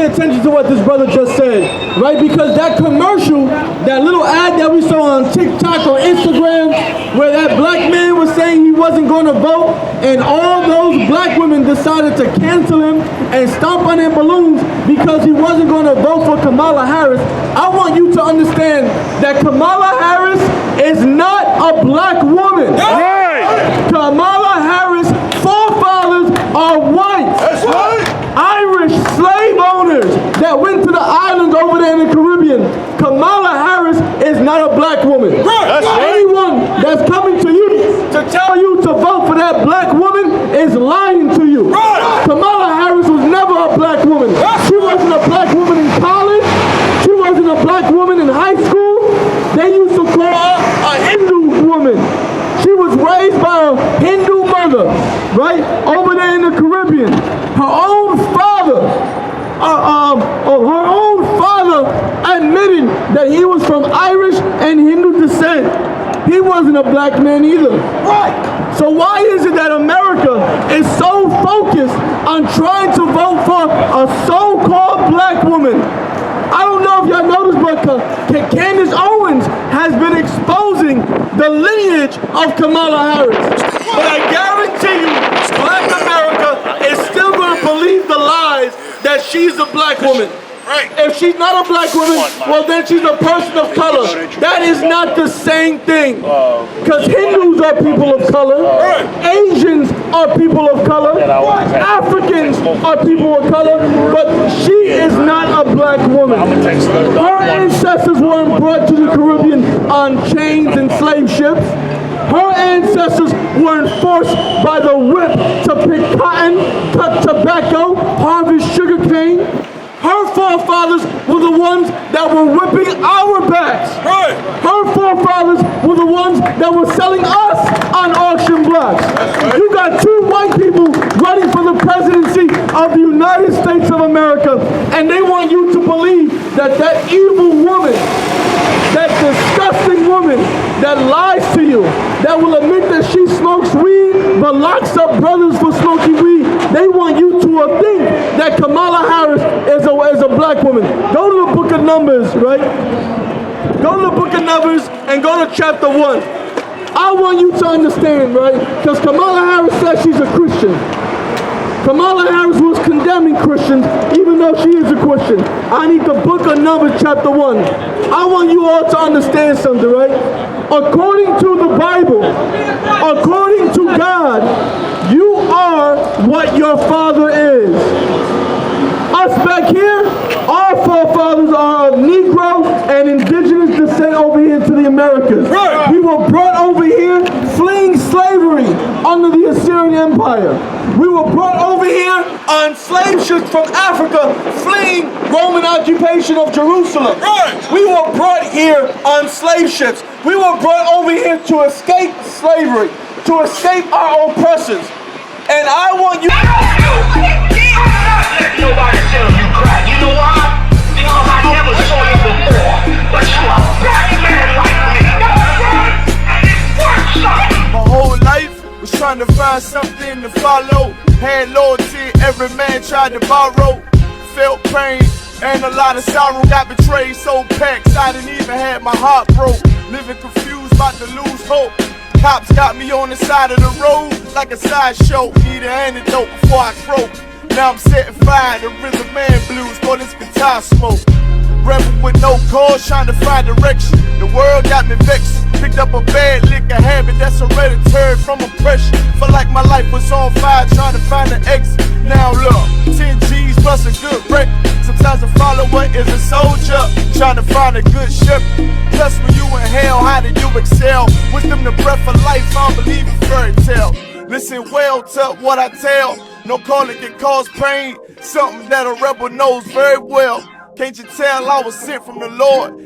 paying attention to what this brother just said, right? Because that commercial, that little ad that we saw on TikTok or Instagram, where that black man was saying he wasn't going to vote, and all those black women decided to cancel him and stomp on their balloons because he wasn't going to vote for Kamala Harris. I want you to understand that Kamala Harris is not a black woman. Right. Kamala Harris' forefathers are white. That's right. Irish slave owners that went to the islands over there in the Caribbean. Kamala Harris is not a black woman. That's right. Anyone that's coming to you to tell you to vote for that black woman is lying to you. Right. Kamala Harris was never a black woman. She wasn't a black woman in college. She wasn't a black woman in high school. They used to call her a Hindu woman. She was raised by a Hindu mother, right? Over there in the Caribbean. Her own father admitted that he was from Irish and Hindu descent. He wasn't a black man either. Right. So why is it that America is so focused on trying to vote for a so-called black woman? I don't know if y'all noticed, but Candace Owens has been exposing the lineage of Kamala Harris. But I guarantee you, black America is still going to believe the lies that she's a black woman. Right. If she's not a black woman, well then she's a person of color. That is not the same thing. Because Hindus are people of color. Asians are people of color. Africans are people of color. But she is not a black woman. Her ancestors weren't brought to the Caribbean on chains and slave ships. Her ancestors weren't forced by the whip to pick cotton, cut tobacco, harvest sugarcane. Her forefathers were the ones that were whipping our backs. Right. Her forefathers were the ones that were selling us on auction blocks. Right. You got two white people running for the presidency of the United States of America, and they want you to believe that that evil woman, that disgusting woman that lies to you, that will admit that she smokes weed but locks up brothers for smoking weed, they want you to think that Kamala Harris is a black woman. Go to the book of Numbers, right? Go to the book of Numbers and go to chapter 1. I want you to understand, right? Because Kamala Harris says she's a Christian. Kamala Harris was condemning Christians even though she is a Christian. I need the book of Numbers chapter 1. I want you all to understand something, right? According to the Bible, according to God, you are what your father is. Us back here, our forefathers are of Negro and indigenous descent over here to the Americas. Right. We were brought over here fleeing slavery under the Assyrian Empire. We were brought over here on slave ships from Africa fleeing Roman occupation of Jerusalem. Right. We were brought here on slave ships. We were brought over here to escape slavery, to escape our oppressors. And I want you... Let nobody tell you crap. You know why? Because I never saw you before. But you a black man like me. And it works out. My whole life was trying to find something to follow. Had loyalty, every man tried to borrow. Felt pain and a lot of sorrow. Got betrayed, so packed, I didn't even have my heart broke. Living confused, about to lose hope. Cops got me on the side of the road like a sideshow. Need an antidote before I croak. Now I'm setting fire to rhythm man blues for this guitar smoke. Rebel with no cause, trying to find direction. The world got me vexed. Picked up a bad liquor habit that's hereditary from oppression. Felt like my life was on fire, trying to find an exit. Now look, 10 G's plus a good wreck. Sometimes a follower is a soldier, trying to find a good ship. Plus when you in hell, how do you excel? Wisdom the breath of life, I don't believe in fairy tale. Listen well to what I tell. No calling can cause pain. Something that a rebel knows very well. Can't you tell I was sent from the Lord?